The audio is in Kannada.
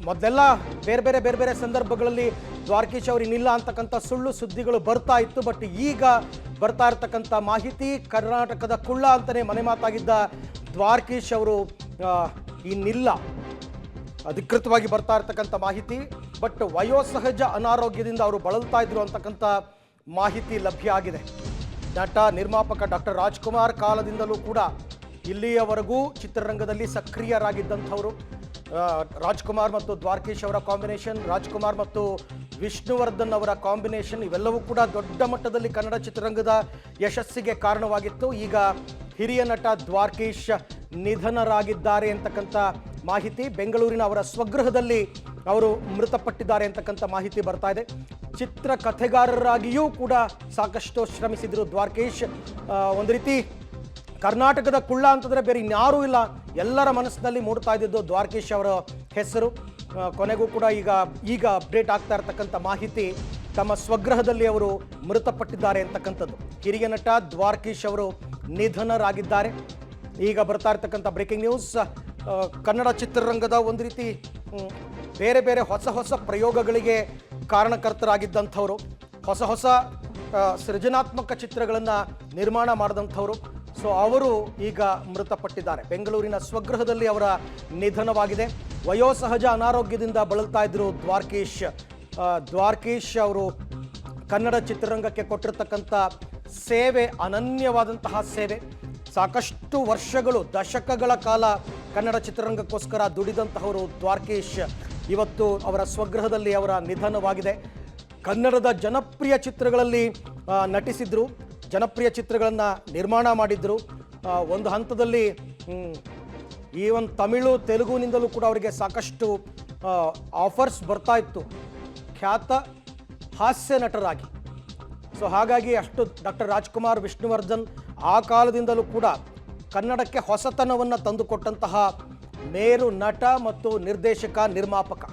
ಮೊದಲೆಲ್ಲ ಬೇರೆ ಬೇರೆ ಸಂದರ್ಭಗಳಲ್ಲಿ ದ್ವಾರಕೀಶ್ ಅವರು ಇನ್ನಿಲ್ಲ ಅಂತಕ್ಕಂಥ ಸುಳ್ಳು ಸುದ್ದಿಗಳು ಬರ್ತಾ ಇತ್ತು. ಬಟ್ ಈಗ ಬರ್ತಾ ಇರತಕ್ಕಂಥ ಮಾಹಿತಿ ಕರ್ನಾಟಕದ ಕುಳ್ಳ ಅಂತಲೇ ಮನೆ ಮಾತಾಗಿದ್ದ ದ್ವಾರಕೀಶ್ ಅವರು ಇನ್ನಿಲ್ಲ, ಅಧಿಕೃತವಾಗಿ ಬರ್ತಾ ಇರತಕ್ಕಂಥ ಮಾಹಿತಿ. ಬಟ್ ವಯೋಸಹಜ ಅನಾರೋಗ್ಯದಿಂದ ಅವರು ಬಳಲ್ತಾ ಇದ್ರು ಅಂತಕ್ಕಂಥ ಮಾಹಿತಿ ಲಭ್ಯ ಆಗಿದೆ. ನಟ ನಿರ್ಮಾಪಕ ಡಾಕ್ಟರ್ ರಾಜ್ಕುಮಾರ್ ಕಾಲದಿಂದಲೂ ಕೂಡ ಇಲ್ಲಿಯವರೆಗೂ ಚಿತ್ರರಂಗದಲ್ಲಿ ಸಕ್ರಿಯರಾಗಿದ್ದಂಥವರು. ರಾಜ್ಕುಮಾರ್ ಮತ್ತು ದ್ವಾರಕೀಶ್ ಅವರ ಕಾಂಬಿನೇಷನ್, ರಾಜ್ಕುಮಾರ್ ಮತ್ತು ವಿಷ್ಣುವರ್ಧನ್ ಅವರ ಕಾಂಬಿನೇಷನ್ ಇವೆಲ್ಲವೂ ಕೂಡ ದೊಡ್ಡ ಮಟ್ಟದಲ್ಲಿ ಕನ್ನಡ ಚಿತ್ರರಂಗದ ಯಶಸ್ಸಿಗೆ ಕಾರಣವಾಗಿತ್ತು. ಈಗ ಹಿರಿಯ ನಟ ದ್ವಾರಕೀಶ್ ನಿಧನರಾಗಿದ್ದಾರೆ ಅಂತಕ್ಕಂಥ ಮಾಹಿತಿ, ಬೆಂಗಳೂರಿನ ಅವರ ಸ್ವಗೃಹದಲ್ಲಿ ಅವರು ಮೃತಪಟ್ಟಿದ್ದಾರೆ ಅಂತಕ್ಕಂಥ ಮಾಹಿತಿ ಬರ್ತಾ ಇದೆ. ಚಿತ್ರಕಥೆಗಾರರಾಗಿಯೂ ಕೂಡ ಸಾಕಷ್ಟು ಶ್ರಮಿಸಿದರು ದ್ವಾರಕೀಶ್. ಒಂದು ರೀತಿ ಕರ್ನಾಟಕದ ಕುಳ್ಳ ಅಂತಂದರೆ ಬೇರೆ ಇನ್ಯಾರೂ ಇಲ್ಲ, ಎಲ್ಲರ ಮನಸ್ಸಿನಲ್ಲಿ ಮೂಡ್ತಾ ಇದ್ದಿದ್ದು ದ್ವಾರಕೀಶ್ ಅವರ ಹೆಸರು. ಕೊನೆಗೂ ಕೂಡ ಈಗ ಅಪ್ಡೇಟ್ ಆಗ್ತಾ ಇರತಕ್ಕಂಥ ಮಾಹಿತಿ, ತಮ್ಮ ಸ್ವಗೃಹದಲ್ಲಿ ಅವರು ಮೃತಪಟ್ಟಿದ್ದಾರೆ ಅಂತಕ್ಕಂಥದ್ದು. ಹಿರಿಯ ನಟ ದ್ವಾರಕೀಶ್ ಅವರು ನಿಧನರಾಗಿದ್ದಾರೆ. ಈಗ ಬರ್ತಾ ಇರತಕ್ಕಂಥ ಬ್ರೇಕಿಂಗ್ ನ್ಯೂಸ್, ಕನ್ನಡ ಚಿತ್ರರಂಗದ ಒಂದು ರೀತಿ ಬೇರೆ ಹೊಸ ಪ್ರಯೋಗಗಳಿಗೆ ಕಾರಣಕರ್ತರಾಗಿದ್ದಂಥವರು, ಹೊಸ ಸೃಜನಾತ್ಮಕ ಚಿತ್ರಗಳನ್ನು ನಿರ್ಮಾಣ ಮಾಡಿದಂಥವರು. ಸೊ ಅವರು ಈಗ ಮೃತಪಟ್ಟಿದ್ದಾರೆ. ಬೆಂಗಳೂರಿನ ಸ್ವಗೃಹದಲ್ಲಿ ಅವರ ನಿಧನವಾಗಿದೆ. ವಯೋಸಹಜ ಅನಾರೋಗ್ಯದಿಂದ ಬಳಲ್ತಾ ಇದ್ದರು ದ್ವಾರಕೀಶ್ ಅವರು ಕನ್ನಡ ಚಿತ್ರರಂಗಕ್ಕೆ ಕೊಟ್ಟಿರ್ತಕ್ಕಂಥ ಸೇವೆ ಅನನ್ಯವಾದಂತಹ ಸೇವೆ. ಸಾಕಷ್ಟು ವರ್ಷಗಳು, ದಶಕಗಳ ಕಾಲ ಕನ್ನಡ ಚಿತ್ರರಂಗಕ್ಕೋಸ್ಕರ ದುಡಿದಂತಹವರು ದ್ವಾರಕೀಶ್. ಇವತ್ತು ಅವರ ಸ್ವಗೃಹದಲ್ಲಿ ಅವರ ನಿಧನವಾಗಿದೆ. ಕನ್ನಡದ ಜನಪ್ರಿಯ ಚಿತ್ರಗಳಲ್ಲಿ ನಟಿಸಿದ್ರು, ಜನಪ್ರಿಯ ಚಿತ್ರಗಳನ್ನು ನಿರ್ಮಾಣ ಮಾಡಿದ್ರು. ಒಂದು ಹಂತದಲ್ಲಿ ಈವನ್ ತಮಿಳು ತೆಲುಗುನಿಂದಲೂ ಕೂಡ ಅವರಿಗೆ ಸಾಕಷ್ಟು ಆಫರ್ಸ್ ಬರ್ತಾ ಇತ್ತು ಖ್ಯಾತ ಹಾಸ್ಯ ನಟರಾಗಿ. ಸೊ ಹಾಗಾಗಿ ಅಷ್ಟು ಡಾಕ್ಟರ್ ರಾಜ್ಕುಮಾರ್, ವಿಷ್ಣುವರ್ಧನ್ ಆ ಕಾಲದಿಂದಲೂ ಕೂಡ ಕನ್ನಡಕ್ಕೆ ಹೊಸತನವನ್ನು ತಂದುಕೊಟ್ಟಂತಹ ಮೇರು ನಟ ಮತ್ತು ನಿರ್ದೇಶಕ, ನಿರ್ಮಾಪಕ.